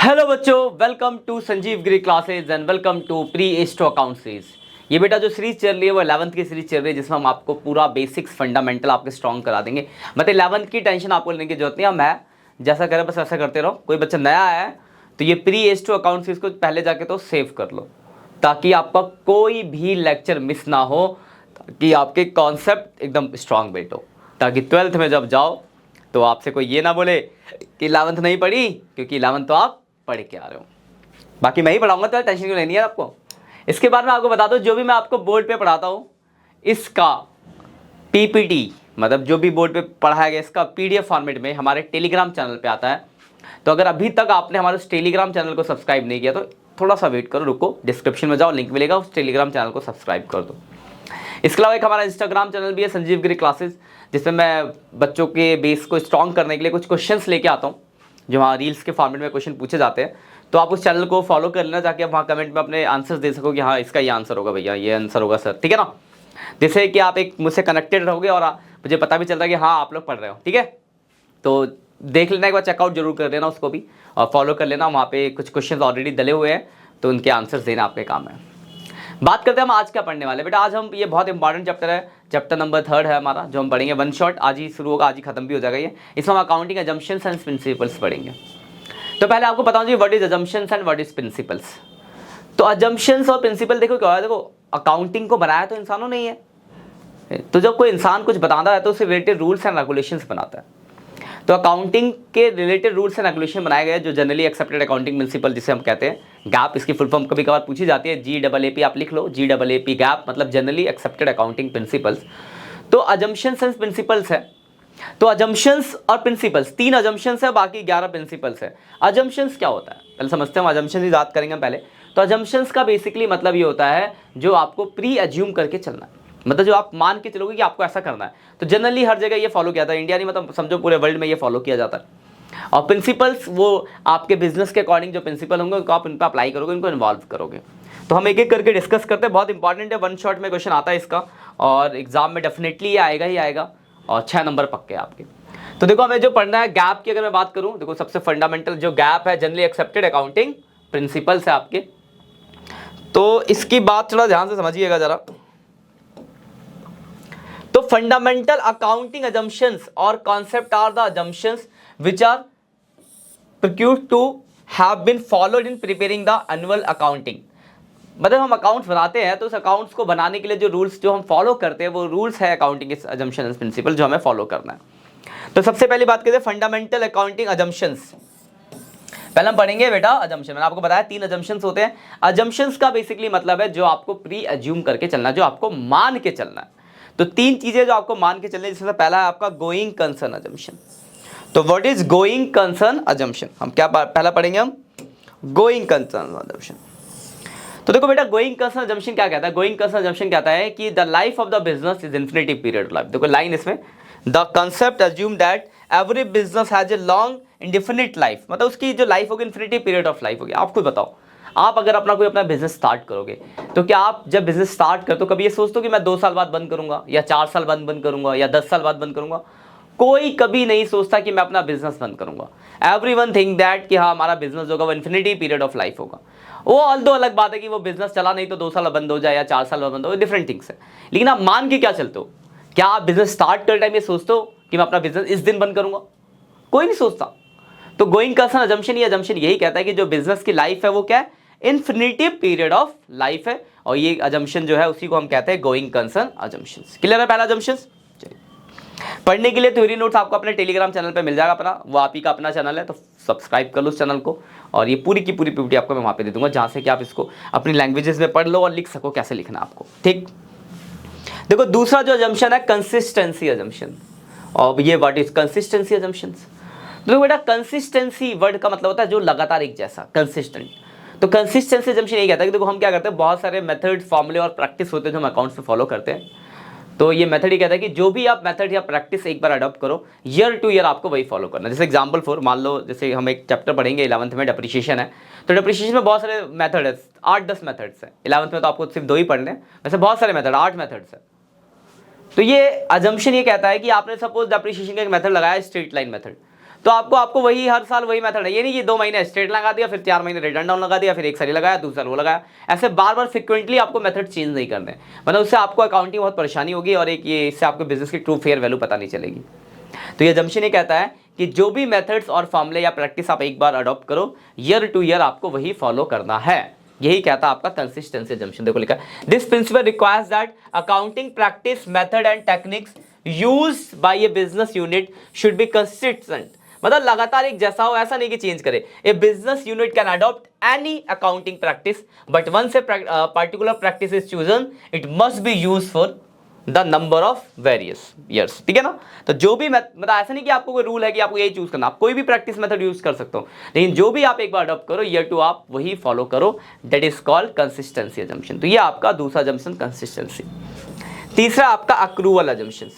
Hello बच्चों, welcome to Sanjeev Giri classes and welcome to pre astro account series. ये बेटा जो सीरीज चल रही है वो 11th की सीरीज चल रही है, जिसमें हम आपको पूरा बेसिक्स फंडामेंटल आपके स्ट्रॉन्ग करा देंगे। मतलब 11th की टेंशन आपको लेने की जरूरत नहीं है। मैं जैसा करें बस ऐसा करते रहो। कोई बच्चा नया आया है तो ये प्री एस्ट्रो अकाउंट सीरीज को पहले जाके तो सेव कर लो, ताकि आपका कोई भी लेक्चर मिस ना हो, ताकि आपके कॉन्सेप्ट एकदम स्ट्रांग बैठो, ताकि 12th में जब जाओ तो आपसे कोई ये ना बोले कि 11th नहीं पढ़ी, क्योंकि 11th तो आप पढ़ के आ रहे हो। बाकी मैं ही पढ़ाऊंगा तो टेंशन क्यों लेनी है आपको। इसके बाद में आपको बता दूं, जो भी मैं आपको बोर्ड पे पढ़ाता हूँ इसका पीपीटी, मतलब जो भी बोर्ड पे पढ़ाया गया इसका पीडीएफ फॉर्मेट में हमारे टेलीग्राम चैनल पे आता है। तो अगर अभी तक आपने हमारे उस टेलीग्राम चैनल को सब्सक्राइब नहीं किया तो थोड़ा सा वेट करो, रुको, डिस्क्रिप्शन में जाओ, लिंक मिलेगा, उस टेलीग्राम चैनल को सब्सक्राइब कर दो। इसके अलावा एक हमारा इंस्टाग्राम चैनल भी है, संजीव गिरी क्लासेस, जिसमें मैं बच्चों के बेस को स्ट्रॉन्ग करने के लिए कुछ क्वेश्चंस लेके आता हूँ, जो वहाँ रील्स के फॉर्मेट में क्वेश्चन पूछे जाते हैं। तो आप उस चैनल को फॉलो कर लेना, ताकि आप वहाँ कमेंट में अपने आंसर्स दे सको कि हाँ इसका ये आंसर होगा भैया, ये आंसर होगा सर, ठीक है ना। जिससे कि आप एक मुझसे कनेक्टेड रहोगे और मुझे पता भी चलता है कि हाँ आप लोग पढ़ रहे हो, ठीक है। तो देख लेना, एक बार चेकआउट जरूर कर लेना उसको भी, और फॉलो कर लेना। वहाँ पे कुछ क्वेश्चन ऑलरेडी डले हुए हैं, तो उनके आंसर्स देना आपके काम है। बात करते हैं हम आज क्या पढ़ने वाले। बेटा आज हम, ये बहुत इंपॉर्टेंट चैप्टर है, चैप्टर नंबर 3 है हमारा, जो हम पढ़ेंगे वन शॉट, आज ही शुरू होगा, आज ही खत्म भी हो जाएगा ये। इसमें हम अकाउंटिंग अजम्पशंस एंड प्रिंसिपल्स पढ़ेंगे। तो पहले आपको बताऊं जी, what is assumptions and what is principles. तो अजम्पशंस और प्रिंसिपल देखो क्या है। देखो, अकाउंटिंग को बनाया तो इंसानों ने ही है, तो जब कोई इंसान कुछ बताता है तो उससे रिलेटेड रूल्स एंड रेगुलेशंस बनाता है। तो अकाउंटिंग के रिलेटेड रूल्स एंड रेगुलेशन बनाए गए, जो जनरली एक्सेप्टेड अकाउंटिंग प्रिंसिपल जिसे हम कहते हैं, गैप, इसकी फुल फॉर्म कभी कभार पूछी जाती है, GAAP, आप लिख लो GAAP, गैप मतलब जनरली एक्सेप्टेड अकाउंटिंग प्रिंसिपल्स। तो अजम्पशंस एंड प्रिंसिपल्स है। तो अजम्पशंस और प्रिंसिपल्स, 3 अजम्पशंस है, बाकी 11 प्रिंसिपल्स है। अजम्पशंस क्या होता है पहले समझते हैं, अजम्पशंस की बात करेंगे पहले। तो अजम्पशंस का बेसिकली मतलब ये होता है जो आपको प्री एज्यूम करके चलना है, मतलब जो आप मान के चलोगे कि आपको ऐसा करना है। तो जनरली हर जगह ये फॉलो किया जाता है, इंडिया नहीं मतलब समझो पूरे वर्ल्ड में ये फॉलो किया जाता है। और प्रिंसिपल्स वो आपके बिजनेस के अकॉर्डिंग जो प्रिंसिपल होंगे उनको आप इन पर अप्लाई करोगे, इनको इन्वॉल्व करोगे। तो हम एक एक करके डिस्कस करते हैं, बहुत इंपॉर्टेंट है, वन शॉट में क्वेश्चन आता है इसका, और एग्जाम में डेफिनेटली ये आएगा ही आएगा, और 6 नंबर पक्के आपके। तो देखो हमें जो पढ़ना है गैप की अगर मैं बात करूं, देखो सबसे फंडामेंटल जो गैप है, जनरली एक्सेप्टेड अकाउंटिंग प्रिंसिपल्स है आपके। तो इसकी बात थोड़ा ध्यान से समझिएगा जरा। तो फंडामेंटल अकाउंटिंग assumptions और concept are the assumptions which are procured to have been followed in preparing the annual accounting। मतलब हम अकाउंट्स बनाते हैं तो उस अकाउंट्स को बनाने के लिए जो रूल्स जो हम फॉलो करते हैं वो रूल्स है अकाउंटिंग के assumptions एंड प्रिंसिपल जो हमें फॉलो करना है। तो सबसे पहली बात करते हैं फंडामेंटल अकाउंटिंग assumptions। पहले हम पढ़ेंगे बेटा अजम्पशन। मैंने आपको बताया 3 अजम्पशंस होते हैं। अजम्पशंस का बेसिकली मतलब है जो आपको प्री एज्यूम करके चलना है, जो आपको मान के चलना है। तो 3 चीजें जो आपको मान के चलनी है, जिसमें पहला है आपका गोइंग कंसर्न अजम्पशन। तो what is going concern assumption, हम क्या पहला पढ़ेंगे, हम गोइंग कंसर्न अजम्पशन। तो देखो बेटा गोइंग कंसर्न अजम्पशन क्या कहता है, गोइंग कंसर्न अजम्पशन कहता है कि the life of the business is infinity period of life. देखो लाइन इसमें, the concept assume that every business has a long indefinite life, मतलब उसकी जो लाइफ होगी इन्फिनिटी पीरियड ऑफ लाइफ होगी। आप खुद बताओ, आप अगर अपना बिजनेस स्टार्ट करोगे तो क्या आप जब बिजनेस स्टार्ट करते हो कभी ये सोचते हो कि मैं 2 साल बाद बंद करूंगा, या 4 साल बाद बंद करूंगा, या 10 साल बाद बंद करूंगा? कोई कभी नहीं सोचता कि मैं अपना बिजनेस बंद करूंगा। एवरीवन थिंक दैट कि हाँ हमारा बिजनेस होगा वो इन्फिनिटी पीरियड ऑफ लाइफ होगा। वो ऑल दो अलग बात है कि वो बिजनेस चला नहीं तो 2 साल बंद हो जाए या 4 साल बंद हो, डिफरेंट थिंग्स है। लेकिन आप मान के क्या चलते हो? क्या आप बिजनेस स्टार्ट करते टाइम ये सोचते हो कि मैं अपना बिजनेस इस दिन बंद करूंगा? कोई नहीं सोचता। तो गोइंग कंसर्न अजम्पशन, ये अजम्पशन यही कहता है कि जो बिजनेस की लाइफ है वो क्या है, इन्फिनिटी पीरियड ऑफ लाइफ है। और ये अजम्पशन जो है उसी को हम कहते हैं गोइंग कंसर्न अजम्पशंस। क्लियर है पहला अजम्पशंस? पढ़ने के लिए थ्योरी नोट्स आपको अपने टेलीग्राम चैनल पे मिल जाएगा अपना, वो आप ही का अपना चैनल है, तो सब्सक्राइब कर लो उस चैनल को, और ये पूरी की पूरी पीपीटी आपको मैं वहाँ पे दे दूंगा, जहाँ से कि आप इसको अपनी लैंग्वेजेस में पढ़ लो और लिख सको कैसे लिखना आपको, ठीक। देखो दूसरा जो अजम्पशन है कंसिस्टेंसी अजम्पशन। और ये व्हाट इज कंसिस्टेंसी अजम्पशंस। तो बेटा कंसिस्टेंसी वर्ड का मतलब होता है जो लगातार एक जैसा, कंसिस्टेंट। तो कंसिस्टेंसी अजम्पशन यही कहता है कि देखो हम क्या करते हैं, बहुत सारे मेथड, फॉर्मूले और प्रैक्टिस होते हैं जो हम अकाउंट्स में फॉलो करते हैं। तो ये मेथड ही कहता है कि जो भी आप मेथड या प्रैक्टिस एक बार अडॉप्ट करो, ईयर टू ईयर आपको वही फॉलो करना है। जैसे एग्जांपल फॉर, मान लो जैसे हम एक चैप्टर पढ़ेंगे 11th में, डेप्रिसिएशन है। तो डेप्रिसिएशन में बहुत सारे मेथड है, 8-10 मेथड्स हैं। 11th में तो आपको सिर्फ 2 ही पढ़ने हैं, वैसे बहुत सारे मेथड, 8 मेथड्स है। तो ये अजम्पशन ये कहता है कि आपने सपोज डेप्रिसिएशन का एक मेथड लगाया, स्ट्रेट लाइन मेथड, तो आपको वही हर साल वही मेथड है। ये नहीं कि 2 महीने स्ट्रेट लगा दिया, फिर 4 महीने रिटर्न डाउन लगा दिया, फिर एक साल लगाया, दूसरा वो लगाया। ऐसे बार बार फ्रिक्वेंटली आपको मेथड चेंज नहीं करने, मतलब उससे आपको अकाउंटिंग बहुत परेशानी होगी और एक ये इससे आपको बिजनेस की ट्रू फेयर वैल्यू पता नहीं चलेगी। तो ये जम्पशन ये कहता है कि जो भी मेथड्स और फॉर्मूले या प्रैक्टिस आप एक बार अडॉप्ट करो, ईयर टू ईयर आपको वही फॉलो करना है। यही कहता है आपका कंसिस्टेंसी जम्पशन। देखो लिखा है, this principle requires that accounting practice method and techniques used by A business unit should be consistent, मतलब लगातार एक जैसा हो, ऐसा नहीं कि चेंज करे। A business unit can adopt any accounting practice but once a particular practice is chosen it must be use for the number of various years, ठीक है ना। तो जो भी मतलब ऐसा नहीं कि आपको कोई रूल है कि आपको यही चूज करना, आप कोई भी प्रैक्टिस मेथड यूज कर सकते हो, लेकिन जो भी आप एक बार अडॉप्ट करो ईयर टू आप वही फॉलो करो, that is called consistency assumption. तो ये आपका दूसरा अजम्पशन कंसिस्टेंसी। तीसरा आपका अक्रूवल अजम्पशन।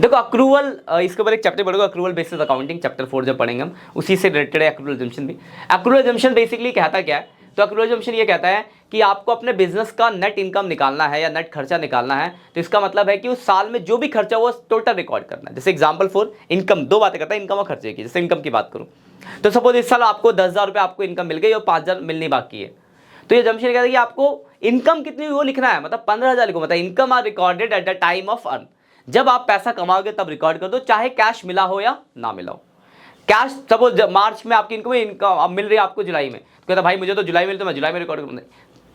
देखो अक्रूवल, इसके ऊपर एक चैप्टर पढ़ोगे अक्रूवल बेसिस अकाउंटिंग, चैप्टर 4 जब पढ़ेंगे हम, उसी से रिलेटेड है अक्रूवल अजम्पशन भी। अक्रूवल अजम्पशन बेसिकली कहता क्या है, तो अक्रूवल अजम्पशन ये कहता है कि आपको अपने बिजनेस का नेट इनकम निकालना है या नेट खर्चा निकालना है। तो इसका मतलब है कि उस साल में जो भी खर्चा हुआ टोटल रिकॉर्ड करना है। जैसे एग्जांपल फॉर इनकम, दो बातें करता है, इनकम और खर्चे की। जैसे इनकम की बात करूं तो सपोज इस साल आपको 10,000 रुपये आपको इनकम मिल गई और 5,000 मिलनी बाकी है, तो ये अजम्पशन कहता है कि आपको इनकम कितनी वो लिखना है, मतलब 15,000 लिखो, मतलब income are recorded at the time of earn. जब आप पैसा कमाओगे तब रिकॉर्ड कर दो, चाहे कैश मिला हो या ना मिला हो। कैश सपोज मार्च में आपकी इनकम मिल रही है आपको जुलाई में, तो कहता भाई मुझे तो जुलाई में, तो मैं जुलाई में रिकॉर्ड करूंगा।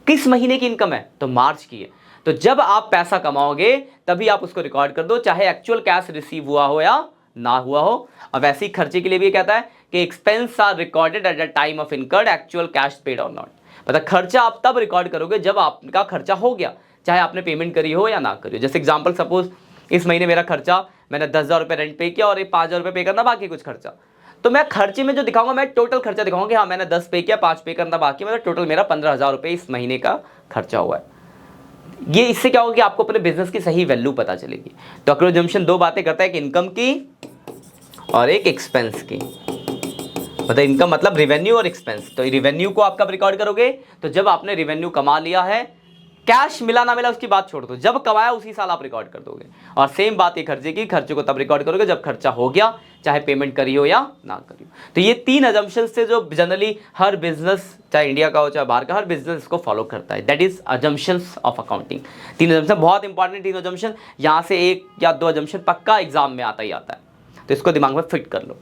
किस महीने की इनकम है, तो मार्च की है। तो जब आप पैसा कमाओगे तभी आप उसको रिकॉर्ड कर दो, चाहे एक्चुअल कैश रिसीव हुआ हो या ना हुआ हो। और वैसे ही खर्चे के लिए भी कहता है कि expense are recorded at the time of incurred actual cash paid और नॉट, मतलब खर्चा आप तब रिकॉर्ड करोगे जब आपका खर्चा हो गया, चाहे आपने पेमेंट करी हो या ना करी हो। जैसे एग्जांपल सपोज इस महीने मेरा खर्चा, मैंने 10,000 रुपये रेंट पे किया और ये 5,000 रुपये पे करना बाकी कुछ खर्चा, तो मैं खर्चे में जो दिखाऊंगा मैं टोटल खर्चा दिखाऊंगा कि हाँ मैंने 10 पे किया, 5 पे करना बाकी, मतलब टोटल मेरा 15,000 रुपये इस महीने का खर्चा हुआ है। ये इससे क्या होगा कि आपको अपने बिजनेस की सही वैल्यू पता चलेगी। तो अक्रूवल अजम्पशन दो बातें करता है, एक इनकम की और एक एक्सपेंस की। मतलब इनकम मतलब रेवेन्यू और एक्सपेंस। तो रेवेन्यू को आप कब रिकॉर्ड करोगे, तो जब आपने रेवेन्यू कमा लिया है, कैश मिला ना मिला उसकी बात छोड़ दो, जब कमाया उसी साल आप रिकॉर्ड कर दोगे। और सेम बात है खर्चे की, खर्चे को तब रिकॉर्ड करोगे जब खर्चा हो गया, चाहे पेमेंट करी हो या ना करी हो। तो ये 3 अजम्पशंस से जो जनरली हर बिजनेस, चाहे इंडिया का हो चाहे बाहर का, हर बिजनेस इसको फॉलो करता है, that is assumptions of accounting. 3 assumption बहुत इंपॉर्टेंट, 3 अजम्पशन, यहाँ से 1 या 2 अजम्पशन पक्का एग्जाम में आता ही आता है, तो इसको दिमाग में फिट कर लो।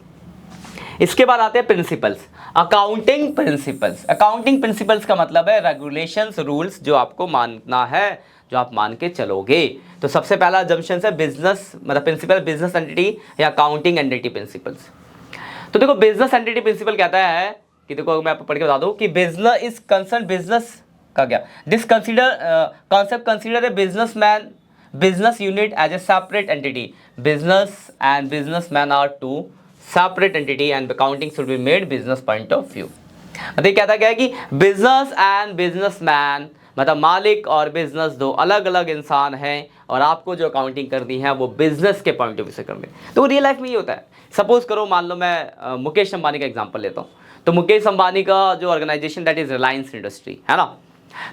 इसके बाद आते हैं principles, accounting principles. Accounting principles का मतलब है रेगुलेशंस, रूल्स जो आपको मानना है, जो आप मान के चलोगे। तो सबसे पहला अजम्पशन है बिजनेस, मतलब प्रिंसिपल बिजनेस एंटिटी या अकाउंटिंग एंटिटी प्रिंसिपल्स। तो देखो बिजनेस एंटिटी प्रिंसिपल कहता है कि देखो मैं आपको पढ़ के बता दूं कि बिजनेस इज कंसर्न, बिजनेस का क्या, this consider concept consider a businessman business unit as a separate entity. Business and businessman are two separate entity and accounting should be made business point of view. मतलब कहता क्या है कि business and businessman, मतलब मालिक और business दो अलग अलग इंसान हैं, और आपको जो अकाउंटिंग करनी है वो बिजनेस के पॉइंट ऑफ व्यू से करनी है। तो रियल लाइफ में ये होता है, सपोज करो मान लो मैं मुकेश अंबानी का एग्जांपल लेता हूँ। तो मुकेश अंबानी का जो organisation that is Reliance industry है ना।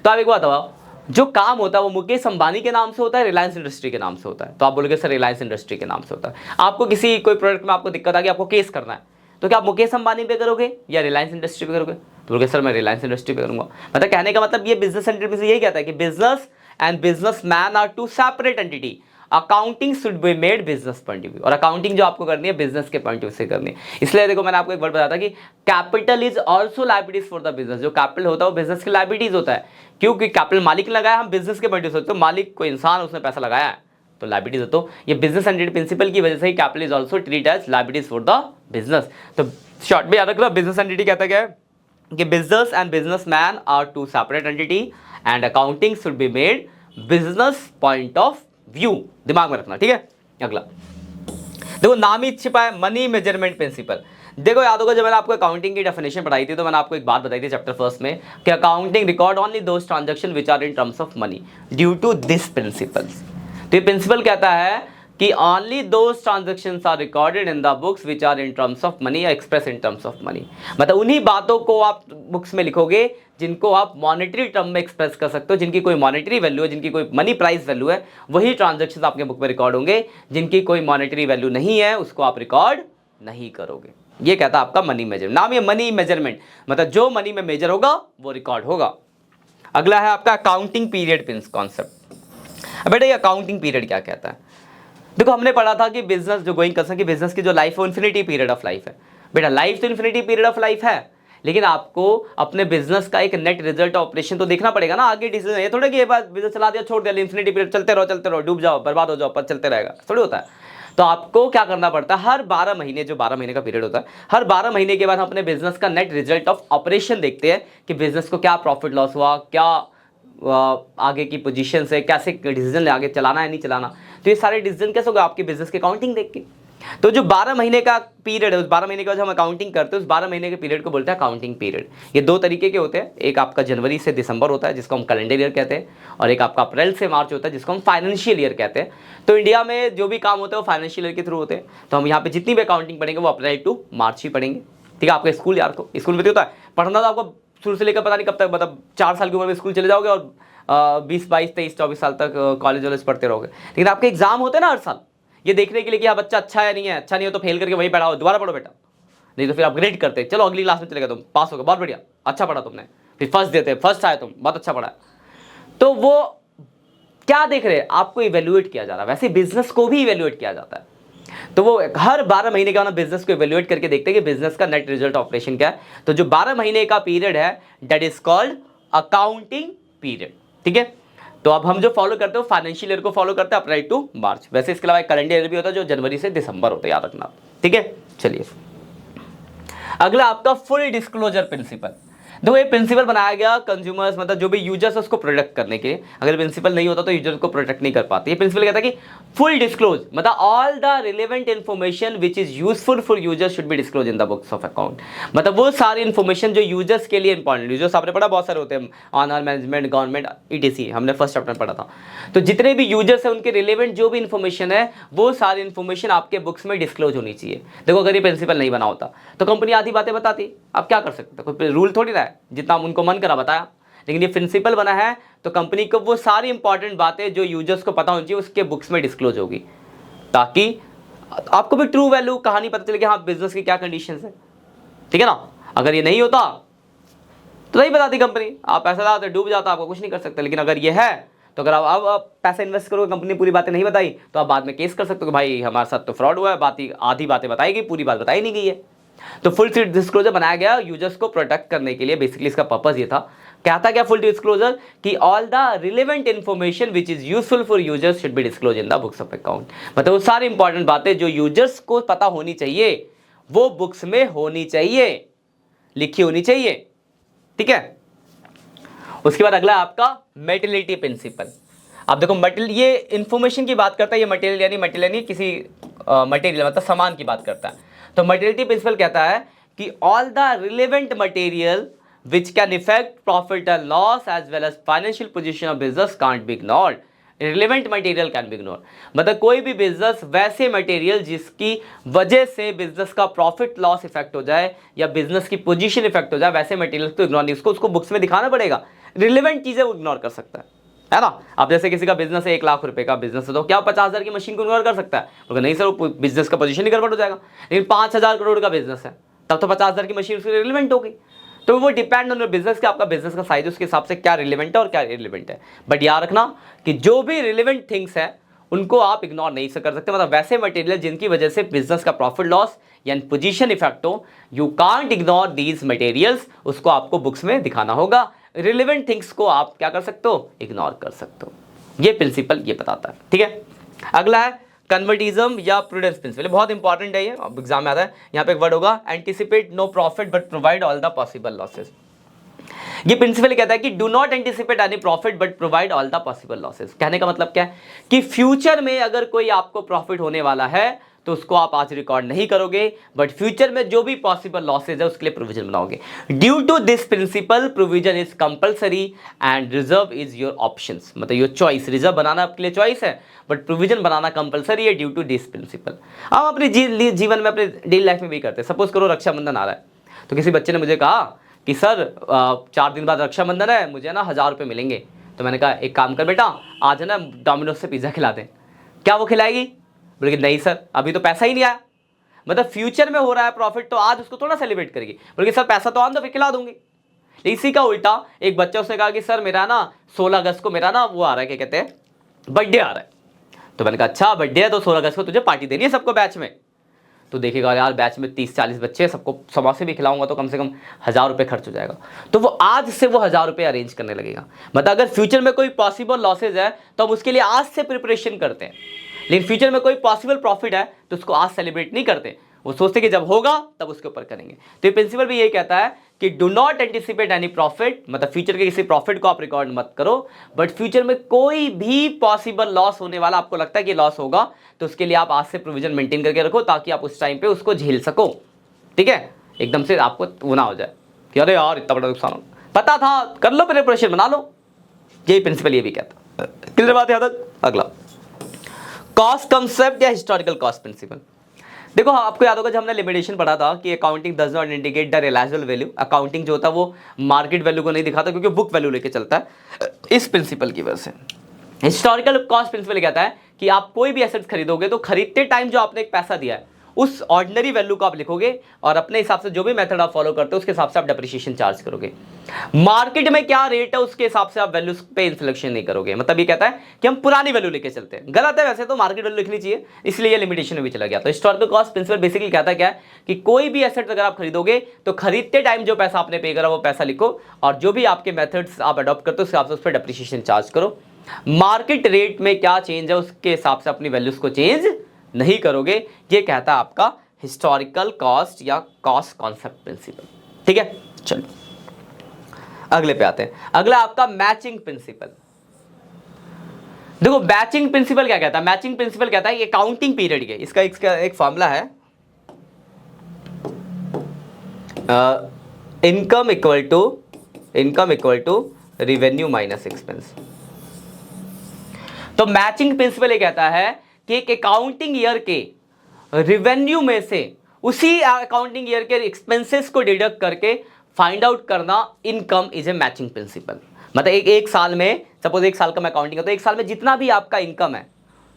तो आप एक बात बताओ, जो काम होता है वो मुकेश अंबानी के नाम से होता है, रिलायंस इंडस्ट्री के नाम से होता है। तो आप बोलोगे सर रिलायंस इंडस्ट्री के नाम से होता है। आपको किसी कोई प्रोडक्ट में आपको दिक्कत आ गई, आपको केस करना है, तो क्या आप मुकेश अंबानी पे करोगे या रिलायंस इंडस्ट्री पे करोगे? तो बोलोगे सर मैं रिलायंस इंडस्ट्री पे करूंगा। मतलब कहने का मतलब ये बिजनेस एंटिटी से यही कहता है कि business and businessman are two separate entity, accounting should be made business point of view. और अकाउंटिंग जो आपको करनी है बिजनेस के पॉइंट ऑफ व्यू से करनी है। इसलिए देखो मैंने आपको एक वर्ड बताया था कि capital is also liabilities for the business. जो कैपिटल होता है वो बिजनेस की लायबिलिटीज होता है, क्योंकि कैपिटल मालिक ने लगाया, हम बिजनेस के पॉइंट ऑफ व्यू से, तो मालिक कोई इंसान उसने पैसा लगाया है तो लायबिलिटीज है। तो ये बिजनेस एंटिटी प्रिंसिपल की वजह से ही capital is also treat as liabilities for the business. तो शॉर्ट में याद रखना, बिजनेस एंटिटी कहता क्या है कि business and businessman are two separate entity and accounting should be made business point of view. दिमाग में रखना, ठीक है। अगला देखो नाम ही छिपा है, मनी मेजरमेंट प्रिंसिपल। देखो याद होगा जब मैंने आपको अकाउंटिंग की डेफिनेशन पढ़ाई थी तो मैंने आपको एक बात बताई थी चैप्टर फर्स्ट में कि accounting record only those transaction which are in terms of money due to this principles. तो ये प्रिंसिपल कहता है कि only those transactions are recorded in the books which are in terms of money या express in terms of money. मतलब उन्हीं बातों को आप बुक्स में लिखोगे जिनको आप मॉनेटरी टर्म में एक्सप्रेस कर सकते हो, जिनकी कोई मॉनेटरी वैल्यू है, जिनकी कोई मनी प्राइस वैल्यू है, वही ट्रांजैक्शंस आपके बुक में रिकॉर्ड होंगे। जिनकी कोई मॉनेटरी वैल्यू नहीं है उसको आप रिकॉर्ड नहीं करोगे। ये कहता है आपका मनी मेजरमेंट। नाम ये मनी मेजरमेंट, मतलब जो मनी में मेजर होगा वो रिकॉर्ड होगा। अगला है आपका अकाउंटिंग पीरियड कॉन्सेप्ट। बेटा ये अकाउंटिंग पीरियड क्या कहता है? देखो हमने पढ़ा था कि बिजनेस जो गोइंग कंसर्न की बिजनेस की जो लाइफ है इन्फिनिटी पीरियड ऑफ लाइफ है। बेटा लाइफ तो इन्फिनिटी पीरियड ऑफ लाइफ है, लेकिन आपको अपने बिजनेस का एक नेट रिजल्ट ऑपरेशन तो देखना पड़ेगा ना। आगे डिसीजन ये थोड़ा कि ये बात बिजनेस चला दिया छोड़ दिया, इन्फिनिटी पीरियड चलते रहो डूब जाओ बर्बाद हो जाओ पर चलते रहेगा, थोड़ी होता है। तो आपको क्या करना पड़ता है, हर 12 महीने, जो 12 महीने का पीरियड होता है, हर 12 महीने के बाद हम अपने बिजनेस का नेट रिजल्ट ऑफ ऑपरेशन देखते हैं कि बिजनेस को क्या प्रॉफिट लॉस हुआ, क्या आगे की पोजीशन से कैसे डिसीजन आगे चलाना है नहीं चलाना। तो ये सारे डिसीजन कैसे होगा? आपकी बिजनेस की अकाउंटिंग देख के। तो जो 12 महीने का पीरियड है, उस 12 महीने का जो हम अकाउंटिंग करते हैं, उस 12 महीने के पीरियड को बोलते हैं अकाउंटिंग पीरियड। ये दो तरीके के होते हैं, एक आपका जनवरी से दिसंबर होता है जिसको हम कैलेंडर ईयर कहते हैं, और एक आपका अप्रैल से मार्च होता है जिसको हम फाइनेंशियल ईयर कहते हैं। तो इंडिया में जो भी काम होते हैं वो फाइनेंशियल ईयर के थ्रू होते हैं। तो हम यहाँ पे जितनी भी अकाउंटिंग पढ़ेंगे वो अप्रैल टू मार्च ही पढ़ेंगे। ठीक है, आपका स्कूल यार को स्कूल में होता है पढ़ना, तो आपको शुरू से लेकर पता नहीं कब तक, मतलब 4 साल की उम्र में स्कूल चले जाओगे और 20, 22, 23, 24 साल तक कॉलेज वॉलेज पढ़ते रहोगे। लेकिन आपके एग्जाम होते हैं ना हर साल, ये देखने के लिए कि आप बच्चा अच्छा है नहीं है, अच्छा नहीं हो तो फेल करके वही पढ़ाओ, दोबारा पढ़ो बेटा, नहीं तो फिर अपग्रेड करते, चलो अगली क्लास में चलेगा, तुम पास हो गए बहुत बढ़िया, अच्छा पढ़ा तुमने, फिर फर्स्ट देते, फर्स्ट आए तुम, बहुत अच्छा पढ़ा। तो वो क्या देख रहे हैं? आपको इवेल्युएट किया जा रहा है। वैसे बिजनेस को भी इवेल्युएट किया जाता है। तो वो हर 12 महीने का ना बिजनेस को इवेल्युएट करके देखते हैं कि बिजनेस का नेट रिजल्ट ऑपरेशन क्या है। तो जो 12 महीने का पीरियड है that is called accounting period. ठीक है, तो अब हम जो फॉलो करते हो फाइनेंशियल ईयर को फॉलो करते हैं अप्रैल टू मार्च। वैसे इसके अलावा एक कैलेंडर ईयर भी होता है जो जनवरी से दिसंबर होता है, याद रखना। ठीक है, चलिए अगला आपका फुल डिस्क्लोजर प्रिंसिपल। देखो ये प्रिंसिपल बनाया गया कंज्यूमर्स, मतलब जो भी यूजर्स उसको प्रोटेक्ट करने के लिए। अगर प्रिंसिपल नहीं होता तो यूजर्स को प्रोटेक्ट नहीं कर पाते। ये प्रिंसिपल कहता है कि फुल डिस्क्लोज, मतलब all the relevant information which is useful for users should be disclose in the books of account. मतलब वो सारी इन्फॉर्मेशन जो यूजर्स के लिए इंपॉर्टेंट, यूजर्स आपने पढ़ा बहुत सारे होते हैं, ऑनर मैनेजमेंट, गवर्नमेंट, ईटीसी, हमने फर्स्ट चैप्टर में पढ़ा था। तो जितने भी यूजर्स हैं उनके रिलेवेंट जो भी इन्फॉर्मेशन है वो सारी इन्फॉर्मेशन आपके बुक्स में डिस्क्लोज होनी चाहिए। देखो अगर ये प्रिंसिपल नहीं बना होता तो कंपनी आधी बातें बताती, आप क्या कर सकते हो, कोई रूल थोड़ी रहा है, जितना उनको मन करा बताया। लेकिन ये प्रिंसिपल बना है तो कंपनी को वो सारी इंपॉर्टेंट बातें जो यूजर्स को पता होनी चाहिए उसके बुक्स में डिस्क्लोज होगी, ताकि आपको भी ट्रू वैल्यू कहानी पता चले कि हाँ बिजनेस की क्या कंडीशंस है। ठीक है ना, अगर ये नहीं होता तो नहीं बताती कंपनी, आप पैसा लगाते डूब जाता, आपको कुछ नहीं कर सकते। लेकिन अगर ये है तो अगर आप पैसा इन्वेस्ट करोगे, कंपनी पूरी बातें नहीं बताई, तो आप बाद में केस कर सकते हो कि भाई हमारे साथ तो फ्रॉड हुआ है, आधी बातें बताई गई, पूरी बात बताई नहीं गई है। तो फुल डिस्क्लोजर बनाया गया यूजर्स को प्रोटेक्ट करने के लिए। बेसिकली इसका पर्पस ये था, क्या था क्या फुल डिस्क्लोजर, कि all the relevant information which is useful for users should be disclose in the books of account. मतलब वो सारी इंपॉर्टेंट बातें जो यूजर्स को पता होनी चाहिए वो बुक्स में होनी चाहिए, लिखी होनी चाहिए। ठीक है, उसके बाद अगला आपका मेटेरियलिटी प्रिंसिपल। अब देखो मटेरियल, ये इंफॉर्मेशन की बात करता है, ये मटेरियल यानी किसी मटेरियल मतलब सामान की बात करता है। तो मटेरियलिटी प्रिंसिपल कहता है कि all the relevant material which can effect profit and loss as well as financial position of business can't be ignored. Relevant material can be ignore, मतलब कोई भी बिजनेस वैसे मटेरियल जिसकी वजह से बिजनेस का प्रॉफिट लॉस इफेक्ट हो जाए या बिजनेस की पोजीशन इफेक्ट हो जाए, वैसे मटेरियल को इग्नोर नहीं, उसको बुक्स में दिखाना पड़ेगा। रिलेवेंट चीजें वो इग्नोर कर सकता है ना। अब जैसे किसी का बिजनेस है 1 लाख रुपए का बिजनेस है, तो क्या 50,000 की मशीन को इग्नोर कर सकता है? तो नहीं सर, वो बिजनेस का पोजीशन ही गड़बड़ हो जाएगा। लेकिन 5,000 करोड़ का बिजनेस है तब तो 50,000 की मशीन उसकी रिलेवेंट होगी। तो वो डिपेंड ऑन बिजनेस के, आपका बिजनेस का साइज उसके हिसाब से क्या रिलेवेंट है और क्या इररिलेवेंट है। बट याद रखना कि जो भी रिलेवेंट थिंग्स है उनको आप इग्नोर नहीं कर सकते। मतलब वैसे मटेरियल जिनकी वजह से बिजनेस का प्रॉफिट लॉस या पोजीशन इफेक्ट हो, you can't ignore these materials, उसको आपको बुक्स में दिखाना होगा। रिलेवेंट थिंग्स को आप क्या कर सकते हो, इग्नोर कर सकते हो। ये प्रिंसिपल ये बताता है। ठीक है, अगला है कन्वर्टिज्म या प्रूडेंस प्रिंसिपल। बहुत इंपॉर्टेंट है ये, अब एग्जाम में आता है। यहाँ पे एक वर्ड होगा anticipate no profit but provide all the possible losses. ये प्रिंसिपल कहता है कि do not anticipate any profit but provide all the possible losses. कहने का मतलब क्या है कि फ्यूचर में अगर कोई आपको प्रॉफिट होने वाला है तो उसको आप आज रिकॉर्ड नहीं करोगे, बट फ्यूचर में जो भी पॉसिबल लॉसेज है उसके लिए प्रोविजन बनाओगे। Due to this principle provision is compulsory and reserve is your options. मतलब योर चॉइस, रिजर्व बनाना आपके लिए चॉइस है बट प्रोविजन बनाना कंपलसरी है ड्यू टू दिस प्रिंसिपल। हम अपने जीवन में अपने डेली लाइफ में भी करते हैं। सपोज करो रक्षाबंधन आ रहा है, तो किसी बच्चे ने मुझे कहा कि सर 4 दिन बाद रक्षाबंधन है, मुझे ना 1000 रुपये मिलेंगे। तो मैंने कहा एक काम कर बेटा, आज है ना डोमिनोज से पिज़्ज़ा खिला दें। क्या वो खिलाएगी? बोले नहीं सर अभी तो पैसा ही नहीं आया। मतलब फ्यूचर में हो रहा है प्रॉफिट तो आज उसको थोड़ा सेलिब्रेट करेगी, बल्कि सर पैसा तो आन दो फिर खिला दूंगी। इसी का उल्टा एक बच्चा उसने कहा कि सर मेरा ना 16 अगस्त को मेरा ना वो आ रहा है, क्या कहते हैं, बर्थडे आ रहा है। तो मैंने कहा अच्छा बर्थडे है तो 16 अगस्त को तुझे पार्टी देनी है सबको बैच में। तो देखेगा यार बैच में 30-40 बच्चे, सबको समोसे भी खिलाऊंगा तो कम से कम 1000 रुपये खर्च हो जाएगा। तो वो आज से वो 1000 रुपये अरेंज करने लगेगा। मतलब अगर फ्यूचर में कोई पॉसिबल लॉसेज है तो हम उसके लिए आज से प्रिपरेशन करते हैं, लेकिन फ्यूचर में कोई पॉसिबल प्रॉफिट है तो उसको आज सेलिब्रेट नहीं करते, वो सोचते कि जब होगा तब उसके ऊपर करेंगे। तो ये प्रिंसिपल भी यही कहता है कि do not anticipate any profit, मतलब फ्यूचर के किसी प्रॉफिट को आप रिकॉर्ड मत करो, बट फ्यूचर में कोई भी पॉसिबल लॉस होने वाला आपको लगता है कि लॉस होगा तो उसके लिए आप आज से प्रोविजन मेंटेन करके रखो ताकि आप उस टाइम पे उसको झेल सको। ठीक है, एकदम से आपको वो ना हो जाए कि अरे यार इतना बड़ा नुकसान हो, पता था कर लो, प्रिपरेशन बना लो। यही प्रिंसिपल ये भी कहता है। क्लियर बात है? याद अगला कॉस्ट कंसेप्ट या हिस्टोरिकल कॉस्ट प्रिंसिपल। देखो आपको याद होगा जब हमने लिमिटेशन पढ़ा था कि accounting does not indicate the realisable value, accounting जो होता है वो मार्केट वैल्यू को नहीं दिखाता क्योंकि बुक वैल्यू लेके चलता है। इस प्रिंसिपल की वजह से हिस्टोरिकल कॉस्ट प्रिंसिपल कहता है कि आप कोई भी एसेट खरीदोगे तो खरीदते टाइम जो आपने एक पैसा दिया है उस ऑर्डिनरी वैल्यू को आप लिखोगे और अपने हिसाब से जो भी मेथड आप फॉलो करते हो उसके हिसाब से आप डेप्रिसिएशन चार्ज करोगे। मार्केट में क्या रेट है उसके हिसाब से आप वैल्यू पे इंफ्लेक्शन नहीं करोगे। मतलब ये कहता है कि हम पुरानी वैल्यू लेके चलते हैं, गलत है वैसे तो, मार्केट वैल्यू लिखनी चाहिए, इसलिए ये लिमिटेशन में भी चला गया। तो हिस्टोरिकल कॉस्ट प्रिंसिपल बेसिकली कहता है क्या है कि कोई भी एसेट अगर आप खरीदोगे तो खरीदते टाइम जो पैसा आपने पे करा वो पैसा लिखो और जो भी आपके मेथड्स आप अडॉप्ट करते हो उसके हिसाब से उस पर डेप्रिसिएशन चार्ज करो। मार्केट रेट में क्या चेंज है उसके हिसाब से अपनी वैल्यूज को चेंज नहीं करोगे। ये कहता है आपका हिस्टोरिकल कॉस्ट या कॉस्ट कॉन्सेप्ट प्रिंसिपल। ठीक है, चलो अगले पे आते हैं। अगला आपका मैचिंग प्रिंसिपल। देखो मैचिंग प्रिंसिपल क्या कहता है? मैचिंग प्रिंसिपल कहता है अकाउंटिंग पीरियड के, इसका एक फॉर्मूला है, income equal to revenue minus expense. तो मैचिंग प्रिंसिपल ये कहता है कि एक अकाउंटिंग ईयर के रेवेन्यू में से उसी अकाउंटिंग ईयर के एक्सपेंसेस को डिडक्ट करके फाइंड आउट करना income is a matching principal. मतलब एक साल में, सपोज एक साल का मैं अकाउंटिंग है तो एक साल में जितना भी आपका इनकम है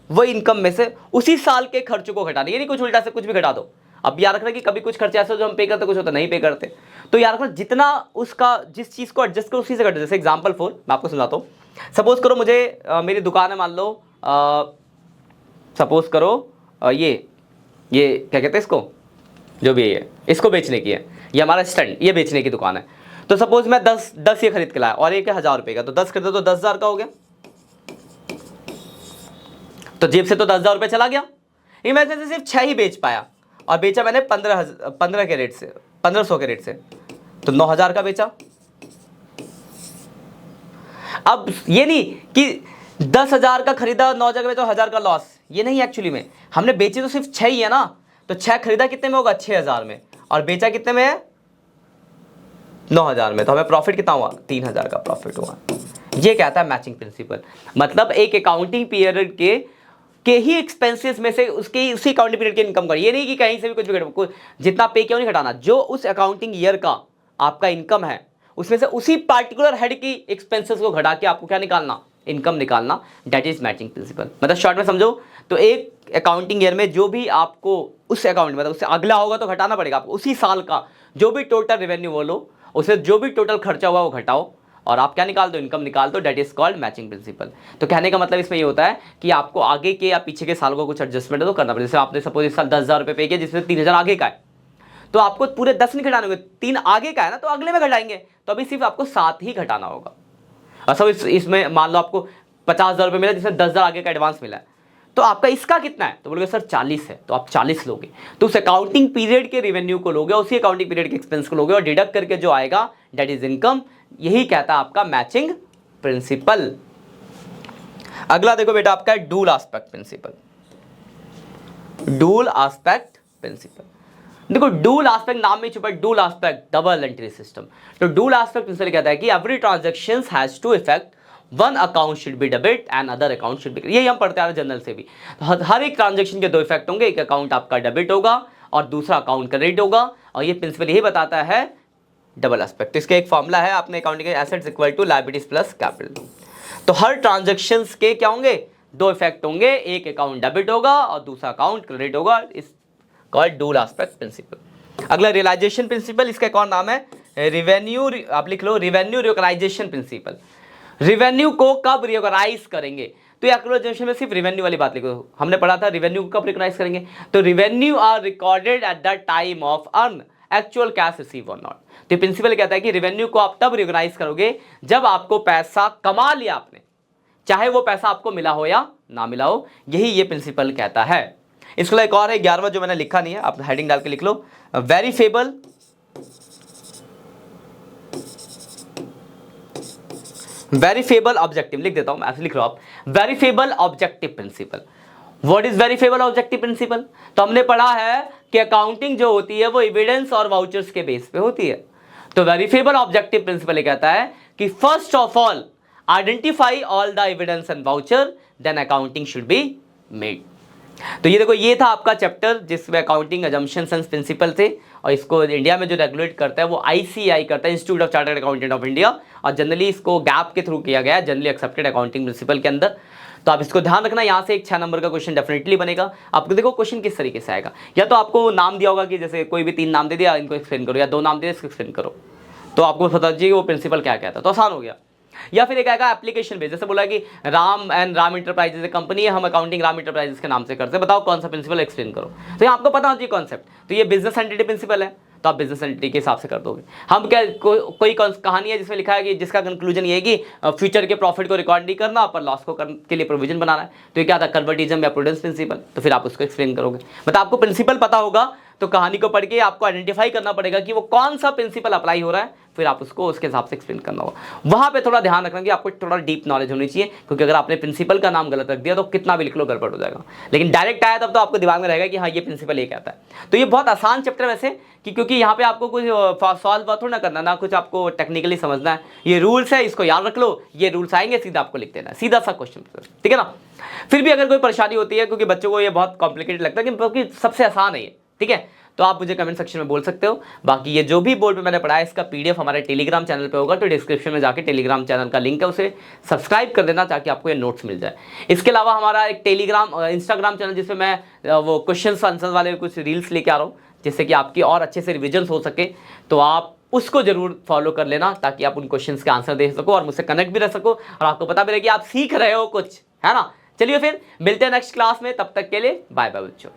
वो इनकम में से उसी साल के खर्चों को घटाना, ये नहीं कुछ उल्टा से कुछ भी घटा दो। अब याद रखना कि कभी कुछ खर्चे ऐसे जो हम पे करते कुछ होता नहीं पे करते, तो याद रखना जितना उसका जिस चीज़ को एडजस्ट करो उसी से घटे। जैसे एग्जाम्पल 4 मैं आपको सुनाता हूँ। सपोज करो मुझे मेरी दुकान है, मान लो सपोज करो ये क्या कहते हैं इसको, जो भी है इसको बेचने की है, ये हमारा स्टैंड ये बेचने की दुकान है। तो सपोज मैं 10 ये खरीद के लाया और एक है 1000 रुपये का, तो 10 खरीदा तो 10,000 का हो गया, तो जेब से तो 10,000 रुपये चला गया। मैं से सिर्फ 6 ही बेच पाया और बेचा मैंने 15 के रेट से, 1500 के रेट से, तो 9,000 का बेचा। अब ये नहीं कि 10,000 का खरीदा 9,000 का बेचा 1,000 का लॉस, ये नहीं। एक्चुअली में हमने बेचे तो सिर्फ 6 ही है ना, तो 6 खरीदा कितने में होगा 6,000 में और बेचा कितने में है 9,000 में, तो हमें प्रॉफिट कितना हुआ 3,000 का प्रॉफिट हुआ। ये कहता है मैचिंग प्रिंसिपल। मतलब एक अकाउंटिंग पीरियड के ही एक्सपेंसेस में से उसके उसी अकाउंटिंग पीरियड के इनकम कर, ये नहीं कि कहीं से भी कुछ भी घटा, जितना पे क्यों नहीं घटाना, जो उस अकाउंटिंग ईयर का आपका इनकम है उसमें से उसी पार्टिकुलर हेड की एक्सपेंसेस को घटा के आपको क्या निकालना, इनकम निकालना। That is matching principal. मतलब शॉर्ट में समझो तो एक अकाउंटिंग ईयर में जो भी आपको उस अकाउंट मतलब उससे अगला होगा तो घटाना पड़ेगा आपको, उसी साल का जो भी टोटल रेवेन्यू बोलो उसे जो भी टोटल खर्चा हुआ वो घटाओ और आप क्या निकाल दो, इनकम निकाल दो। That is called matching principal. तो कहने का मतलब इसमें ये होता है कि आपको आगे के या पीछे के साल को कुछ एडजस्टमेंट तो करना पड़ेगा। जैसे आपने सपोज इस साल 10,000 रुपये पे किया जिसमें 3,000 आगे का है, तो आपको पूरे 10 नहीं घटाने होंगे, 3 आगे का है ना तो अगले में घटाएंगे, तो अभी सिर्फ आपको 7 ही घटाना होगा। और सब इसमें मान लो आपको 50,000 रुपये मिला जिसमें 10,000 आगे का एडवांस मिला है, तो आपका इसका कितना है, तो बोलोगे सर 40 है, तो आप 40 लोगे। तो उस अकाउंटिंग पीरियड के रेवेन्यू को लोगे, उसी अकाउंटिंग पीरियड के एक्सपेंस को लोगे और डिडक्ट करके जो आएगा दैट इज इनकम। यही कहता है आपका मैचिंग प्रिंसिपल। अगला देखो बेटा आपका है dual aspect principle. Dual aspect principle, देखो डूल एस्पेक्ट नाम में छुपा है, dual aspect double entry system. तो डूल एस्पेक्ट प्रिंसिपल कहता है कि every transaction has two effect, one account should be debit and other account should be, यही हम पढ़ते आ रहे जनरल से भी। तो हर एक ट्रांजैक्शन के 2 इफेक्ट होंगे, एक अकाउंट आपका डेबिट होगा और दूसरा अकाउंट क्रेडिट होगा, और ये प्रिंसिपल यही बताता है डबल एस्पेक्ट। तो इसका एक फॉर्मूला है आपने accounting assets equal to liabilities plus capital. तो हर ट्रांजैक्शंस के क्या होंगे 2 इफेक्ट होंगे, एक अकाउंट डेबिट होगा और दूसरा अकाउंट क्रेडिट होगा। Is called dual aspect principle. अगला रियलाइजेशन प्रिंसिपल, इसका एक और नाम है रिवेन्यू, आप लिख लो रिवेन्यू रिकॉग्नाइजेशन प्रिंसिपल। रिवेन्यू को कब रिकॉग्नाइज करेंगे, तो एक्चुअलाइजेशन में सिर्फ रिवेन्यू वाली बात लिखो। हमने पढ़ा था रिवेन्यू को कब रिकॉग्नाइज करेंगे, तो revenue are recorded at the time of earn actual cash receive और नॉट। तो प्रिंसिपल कहता है कि रिवेन्यू को आप तब रिकॉग्नाइज करोगे जब आपको पैसा कमा लिया आपने, चाहे वो पैसा आपको मिला हो या ना मिला हो, यही ये प्रिंसिपल कहता है। इसके एक और है 11वां जो मैंने लिखा नहीं है, आप हेडिंग डाल के लिख लो, वेरीफेबल वेरीफेबल ऑब्जेक्टिव, लिख देता हूं मैं, ऐसे लिख लो आप, verifiable objective principle. What is verifiable objective principle, तो हमने पढ़ा है कि अकाउंटिंग जो होती है वो एविडेंस और वाउचर्स के बेस पे होती है। तो वेरीफेबल ऑब्जेक्टिव प्रिंसिपल ये कहता है कि first of all identify all the evidence and voucher, then accounting should be made. तो ये देखो, ये था आपका चैप्टर जिसमें अकाउंटिंग अजम्पशंस एंड प्रिंसिपल थे, और इसको इंडिया में जो रेगुलेट करता है वो ICAI करता है, institute of chartered accountant of India, और जनरली इसको गैप के थ्रू किया गया है, जनरली एक्सेप्टेड अकाउंटिंग प्रिंसिपल के अंदर। तो आप इसको ध्यान रखना, यहाँ से एक 6 नंबर का क्वेश्चन डेफिनेटली बनेगा। आपको देखो क्वेश्चन किस तरीके से आएगा, या तो आपको नाम दिया होगा कि जैसे कोई भी 3 नाम दे दिया, इनको एक्सप्लेन करो, या 2 नाम दे दिए, इसको एक्सप्लेन करो, तो आपको पता चाहिए वो प्रिंसिपल क्या कहता है, तो आसान हो गया। या फिर एक आएगा एप्लीकेशन बेस, जैसे बोला कि Ram and Ram enterprises company है, हम अकाउंटिंग राम इंटरप्राइजेज के नाम से करते हैं, बताओ कौन सा प्रिंसिपल, एक्सप्लेन करो। तो ये आपको पता होना चाहिए कॉन्सेप्ट। तो ये बिजनेस एंटिटी प्रिंसिपल है, तो आप बिजनेस एंटिटी के हिसाब से कर दोगे। हम क्या कोई कहानी है जिसमें लिखा है कि जिसका कंक्लूजन ये है कि फ्यूचर के प्रॉफिट को रिकॉर्ड नहीं करना, पर लॉस को के लिए प्रोविजन बनाना है, तो ये क्या था, कन्वर्टिज्म या प्रूडेंस प्रिंसिपल। तो फिर आप उसको एक्सप्लेन करोगे, मतलब आपको प्रिंसिपल पता होगा, तो कहानी को पढ़ के आपको आइडेंटिफाई करना पड़ेगा कि वो कौन सा प्रिंसिपल अप्लाई हो रहा है, फिर आप उसको उसके हिसाब से एक्सप्लेन करना होगा। वहां पे थोड़ा ध्यान रखना कि आपको थोड़ा डीप नॉलेज होनी चाहिए, क्योंकि अगर आपने प्रिंसिपल का नाम गलत रख दिया तो कितना भी लिख लो गड़बड़ हो जाएगा। लेकिन डायरेक्ट आया तब तो आपको दिमाग में रहेगा कि हाँ ये प्रिंसिपल ये कहता है। तो ये बहुत आसान चैप्टर वैसे, कि क्योंकि यहाँ पे आपको कुछ सॉल्व थोड़ा ना करना, ना कुछ आपको टेक्निकली समझना है, ये रूल्स है, इसको याद रख लो, ये रूल्स आएंगे सीधा आपको लिख देना है, सीधा सा क्वेश्चन, ठीक है ना। फिर भी अगर कोई परेशानी होती है, क्योंकि बच्चों को ये बहुत कॉम्प्लिकेटेड लगता है, क्योंकि सबसे आसान है ये, ठीक है, तो आप मुझे कमेंट सेक्शन में बोल सकते हो। बाकी ये जो भी बोर्ड पे मैंने पढ़ा है इसका PDF हमारे टेलीग्राम चैनल पे होगा, तो डिस्क्रिप्शन में जाके टेलीग्राम चैनल का लिंक है, उसे सब्सक्राइब कर देना ताकि आपको ये नोट्स मिल जाए। इसके अलावा हमारा एक इंस्टाग्राम चैनल जिसमें मैं वो क्वेश्चन आंसर वाले कुछ रील्स लेके आ रहा हूँ, जिससे कि आपकी और अच्छे से रिविजन हो सके, तो आप उसको जरूर फॉलो कर लेना, ताकि आप उन क्वेश्चंस के आंसर दे सको और मुझसे कनेक्ट भी रह सको, और आपको पता भी रहे कि आप सीख रहे हो कुछ, है ना। चलिए फिर मिलते हैं नेक्स्ट क्लास में, तब तक के लिए बाय बाय बच्चों।